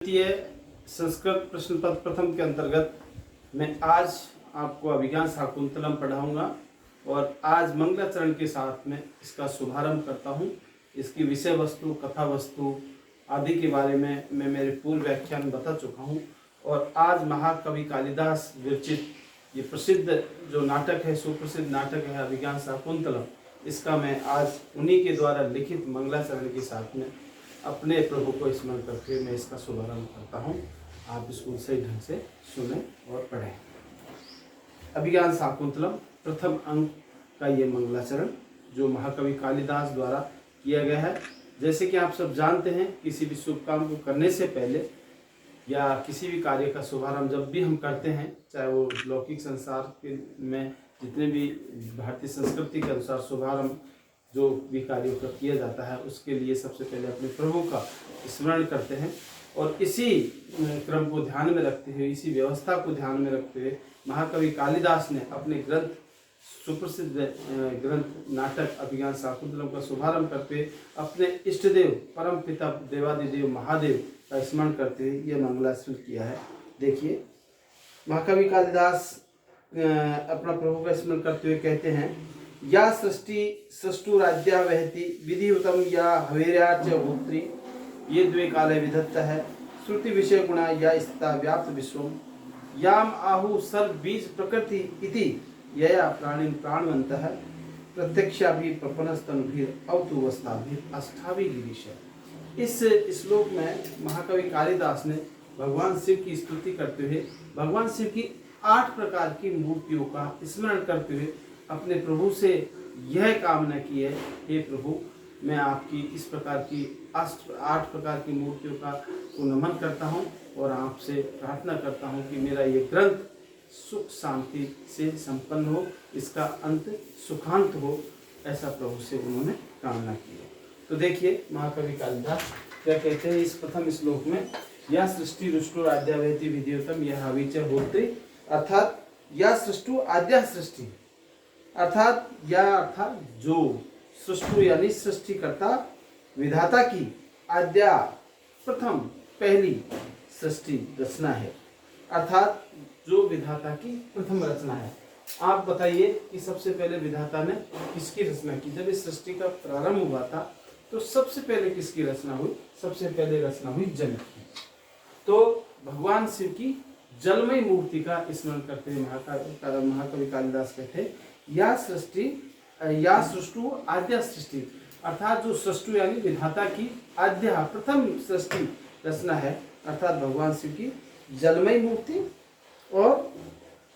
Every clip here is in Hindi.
द्वितीय संस्कृत प्रश्न पत्र प्रथम के अंतर्गत मैं आज आपको अभिज्ञान शाकुंतलम पढ़ाऊंगा और आज मंगलाचरण के साथ में इसका शुभारंभ करता हूं। इसकी विषय वस्तु, कथा वस्तु आदि के बारे में मैं मेरे पूर्व व्याख्यान बता चुका हूं और आज महाकवि कालिदास विरचित ये प्रसिद्ध जो नाटक है, सुप्रसिद्ध नाटक है अभिज्ञान शाकुंतलम, इसका मैं आज उन्हीं के द्वारा लिखित मंगलाचरण के साथ में अपने प्रभु को स्मरण करके मैं इसका शुभारंभ करता हूँ। आप इसको सही ढंग से सुने और पढ़ें। अभिज्ञान शाकुंतलम प्रथम अंक का ये मंगलाचरण जो महाकवि कालिदास द्वारा किया गया है। जैसे कि आप सब जानते हैं, किसी भी शुभ काम को करने से पहले या किसी भी कार्य का शुभारंभ जब भी हम करते हैं, चाहे वो लौकिक संसार के में जितने भी भारतीय संस्कृति के अनुसार शुभारंभ जो भी कार्यों का किया जाता है, उसके लिए सबसे पहले अपने प्रभु का स्मरण करते हैं। और इसी क्रम को ध्यान में रखते हुए, इसी व्यवस्था को ध्यान में रखते हुए महाकवि कालिदास ने अपने ग्रंथ, सुप्रसिद्ध ग्रंथ नाटक अभिज्ञान शाकुंतलम का शुभारंभ करते हुए अपने इष्टदेव परम पिता देवादिदेव महादेव का स्मरण करते हुए यह मंगलाचरण किया है। देखिए, महाकवि कालिदास अपना प्रभु का स्मरण करते हुए कहते हैं, या सृष्टि सृष्टुराज्या वहति विधियुतम या हवेर्या च होत्री ये द्वे काले विधत्त है श्रुति विषय गुणा या स्थिता व्याप्त विश्वम याम आहु सर्व बीज प्रकृति इति यया प्राणिन प्राणवंतः प्रत्यक्षा भी प्रपन्नस्तनुभीर अवतुवस्थाभीर अष्टावी गिरीश। इस श्लोक में महाकवि कालिदास ने भगवान शिव की स्तुति करते हुए भगवान शिव की 8 प्रकार की मूर्तियों का स्मरण करते हुए अपने प्रभु से यह कामना की है, हे प्रभु, मैं आपकी इस प्रकार की 8 प्रकार की मूर्तियों को नमन करता हूँ और आपसे प्रार्थना करता हूँ कि मेरा ये ग्रंथ सुख शांति से संपन्न हो, इसका अंत सुखांत हो, ऐसा प्रभु से उन्होंने कामना की है। तो देखिए महाकवि कालिदास क्या कहते हैं इस प्रथम श्लोक में, या सृष्टि रुष्टु आद्यावहति विधियुतम यह हविच होत्री, अर्थात या सृष्टु आद्या सृष्टि अर्थात जो सृष्टि यानी सृष्टिकर्ता विधाता की आद्या प्रथम पहली सृष्टि रचना है, अर्थात जो विधाता की प्रथम रचना है। आप बताइए कि सबसे पहले विधाता ने किसकी रचना की? जब इस सृष्टि का प्रारंभ हुआ था तो सबसे पहले किसकी रचना हुई? सबसे पहले रचना हुई जल की। तो भगवान शिव की जलमय मूर्ति का स्मरण करते हुए महाकवि कालिदास कहते हैं, या सृष्टु आद्या सृष्टि, अर्थात जो सृष्टि यानी विधाता की आद्या प्रथम सृष्टि रचना है, अर्थात भगवान शिव की जलमय मूर्ति। और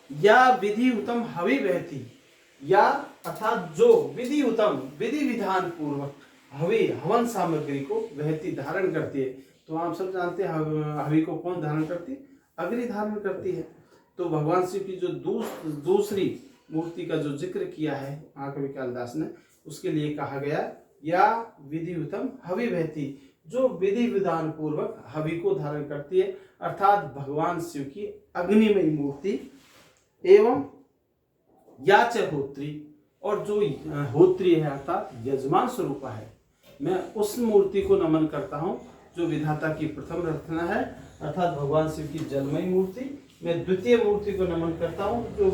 या विधि उत्तम हवि बहती, या अर्थात जो विधि उत्तम विधि विधान पूर्वक हवि हवन सामग्री को बहती धारण करती है। तो आप सब जानते हैं हवि को कौन धारण करती है? अग्नि धारण करती है। तो भगवान शिव की जो दूसरी मूर्ति का जो जिक्र किया है महाकवि कालिदास ने, उसके लिए कहा गया या विधि उत्तम हवि बहती, जो विधि विधान पूर्वक हवि को धारण करती है, अर्थात भगवान शिव की अग्निमय मूर्ति। एवं या च होत्री, और जो होत्री है अर्थात यजमान स्वरूपा है, मैं उस मूर्ति को नमन करता हूँ जो विधाता की प्रथम रचना है, अर्थात भगवान शिव की जलमय मूर्ति। मैं द्वितीय मूर्ति को नमन करता हूँ जो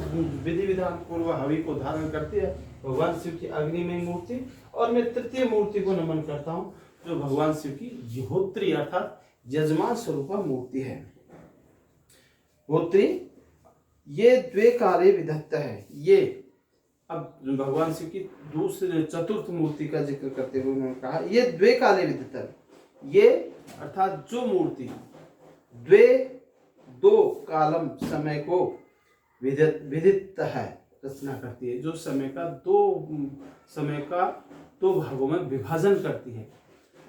विधि विधान पूर्व हवि को धारण करती है, भगवान शिव की अग्निमय मूर्ति। और मैं तृतीय मूर्ति को नमन करता हूँ जो भगवान शिव की होत्री अर्थात यजमान स्वरूपा मूर्ति है। होत्री ये द्वे काले विधत्त है। ये अब भगवान शिव की दूसरे चतुर्थ मूर्ति का जिक्र करते हुए उन्होंने कहा, ये द्वे काले विधत्त है। ये अर्थात जो मूर्ति दो कालम समय को विदित है रचना करती है, जो समय का दो भागों में विभाजन करती है।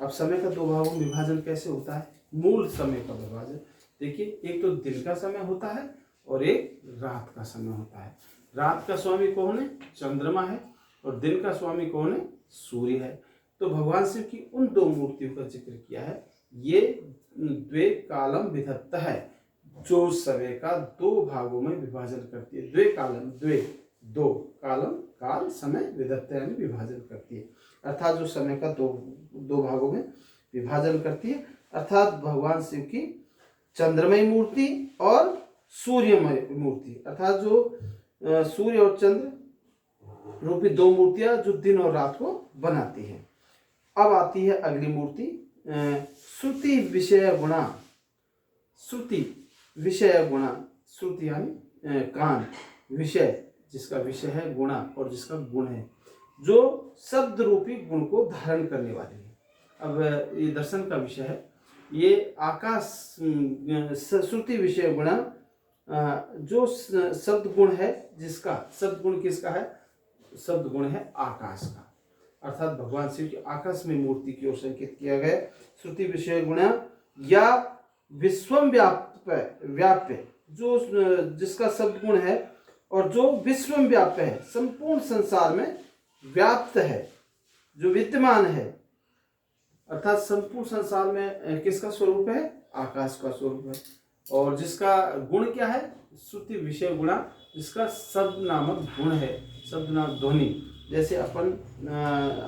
अब समय का 2 भागों में विभाजन कैसे होता है? मूल समय का विभाजन देखिए, एक तो दिन का समय होता है और एक रात का समय होता है। रात का स्वामी कौन है? चंद्रमा है, और दिन का स्वामी कौन है? सूर्य है। तो भगवान शिव की उन 2 मूर्तियों का जिक्र किया है। ये द्वे कालम विधत्त है, जो समय का 2 भागों में विभाजन करती है। द्वे कालम, दो कालम काल समय विधत्त यानी विभाजन करती है, अर्थात जो समय का दो भागों में विभाजन करती है, अर्थात भगवान शिव की चंद्रमयी मूर्ति और सूर्यमय मूर्ति, अर्थात जो सूर्य और चंद्र रूपी दो मूर्तियां जो दिन और रात को बनाती है। अब आती है अगली मूर्ति, श्रुति विषय गुणा। श्रुति विषय गुणा, श्रुति यानी कान, विषय जिसका विषय है, गुणा और जिसका गुण है, जो शब्द रूपी गुण को धारण करने वाली है। अब ये दर्शन का विषय है, ये आकाश, श्रुति विषय गुणा, जो शब्द गुण है, जिसका शब्द गुण किसका है, शब्द गुण है आकाश का, अर्थात भगवान शिव की आकाश में मूर्ति की ओर संकेत किया गया। श्रुति विषय गुण या विश्वम व्याप्य, जो जिसका शब्द गुण है और जो विश्वम व्याप्य है, संपूर्ण संसार में व्याप्त है, जो विद्यमान है, अर्थात संपूर्ण संसार में किसका स्वरूप है, आकाश का स्वरूप है। और जिसका गुण क्या है, श्रुति विषय गुणा, जिसका शब्द नामक गुण है, शब्द नामक ध्वनि। जैसे अपन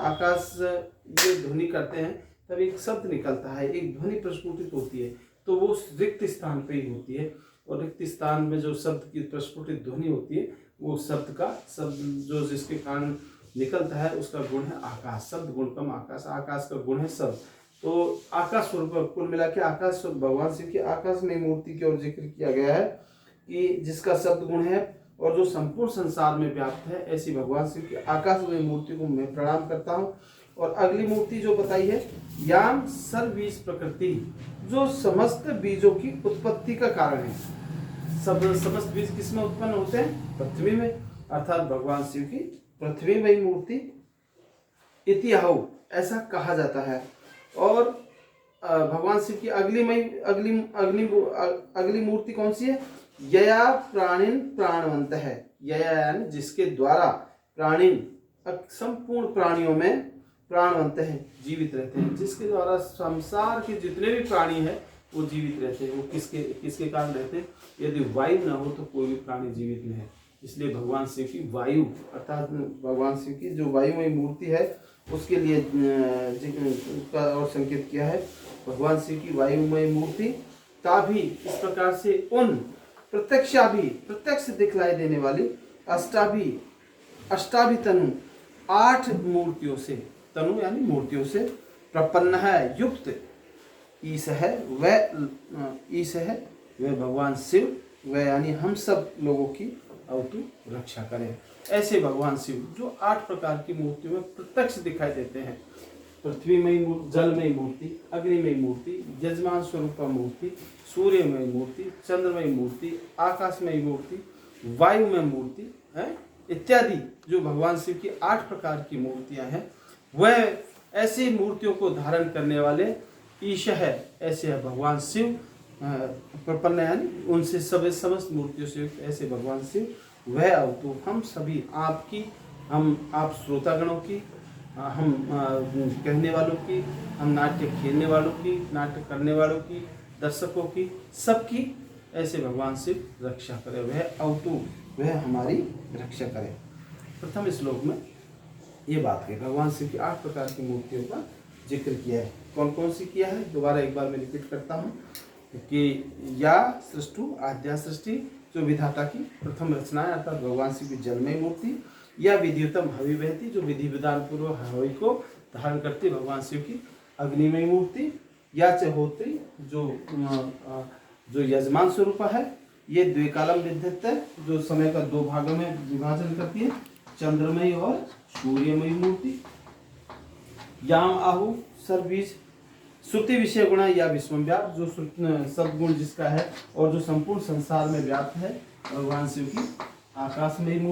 आकाश ये ध्वनि करते हैं तब एक शब्द निकलता है, एक ध्वनि प्रस्फुटित होती है, तो वो रिक्त स्थान पे ही होती है, और रिक्त स्थान में जो शब्द की प्रस्फुटित ध्वनि होती है, वो शब्द जो जिसके कारण निकलता है उसका गुण है आकाश। शब्द गुण कम आकाश, आकाश का गुण है शब्द। तो आकाश स्वरूप कुल मिला के आकाश, भगवान शिव की आकाश में मूर्ति की ओर जिक्र किया गया है कि जिसका शब्द गुण है और जो संपूर्ण संसार में व्याप्त है, ऐसी भगवान शिव की आकाश में मूर्ति को मैं प्रणाम करता हूँ। और अगली मूर्ति जो बताई है, याम सर्वबीज प्रकृति, जो समस्त बीजों की उत्पत्ति का कारण है। समस्त बीज किसमें उत्पन्न होते हैं, पृथ्वी में, अर्थात भगवान शिव की पृथ्वी में मूर्ति इतिहाउ ऐसा कहा जाता है। और भगवान शिव की अगली मूर्ति कौन सी है, यया प्राणिन प्राणवंत है। यया यानी जिसके द्वारा, प्राणिन संपूर्ण प्राणियों में प्राणवंत है, जीवित रहते हैं, जिसके द्वारा संसार के जितने भी प्राणी हैं वो जीवित रहते हैं। वो किसके कारण रहते हैं, यदि वायु न हो तो कोई भी प्राणी जीवित नहीं है। इसलिए भगवान शिव की वायु, अर्थात भगवान शिव की जो वायुमय मूर्ति है उसके लिए का और संकेत किया है। भगवान शिव की वायुमय मूर्ति ताभी, इस प्रकार से उन प्रत्यक्ष दिखलाई देने वाली अष्टाभी तनु, 8 मूर्तियों से, तनु यानी मूर्तियों से प्रपन्न है, युक्त ईश है वह भगवान शिव, वह यानी हम सब लोगों की अवतु रक्षा करें। ऐसे भगवान शिव जो 8 प्रकार की मूर्तियों में प्रत्यक्ष दिखाई देते हैं, पृथ्वीमयी मूर्ति, जलमयी मूर्ति, अग्निमयी मूर्ति, यजमान स्वरूप मूर्ति, सूर्यमयी मूर्ति, चंद्रमयी मूर्ति, आकाशमयी मूर्ति, वायुमय मूर्ति है इत्यादि, जो भगवान शिव की 8 प्रकार की मूर्तियां हैं, वह ऐसी मूर्तियों को धारण करने वाले ईश है, ऐसे है भगवान शिव प्रपन्न, यानी उनसे समस्त मूर्तियों से ऐसे भगवान शिव, वह अवतु हम सभी आपकी, आप श्रोतागणों की, हम कहने वालों की, हम नाट्य खेलने वालों की, नाट्य करने वालों की, दर्शकों की, सबकी ऐसे भगवान शिव रक्षा करे, वह अवतु, वह हमारी रक्षा करे। प्रथम श्लोक में ये बात है, भगवान शिव की 8 प्रकार की मूर्तियों का जिक्र किया है। कौन कौन सी किया है, दोबारा एक बार मैं रिपीट करता हूँ कि या सृष्टु आद्या सृष्टि, जो विधाता की प्रथम रचना है, अर्थात भगवान शिव की जलमय मूर्ति, या विधियुतम हवि बहती, जो विधि विधान पूर्वक हवि को धारण करती भगवान शिव की अग्निमय मूर्ति, या चहोत्री, जो यजमान स्वरूप है, ये द्विकालम विद्युत है, जो समय का 2 भागों में विभाजन करती है, चंद्रमयी और सूर्यमयी मूर्ति, याम आहु सर्वबीज, श्रुति विषय गुणा या विश्वव्याप, जो सद्गुण जिसका है और जो संपूर्ण संसार में व्याप्त है, भगवान शिव की आकाशमयी मूर्ति।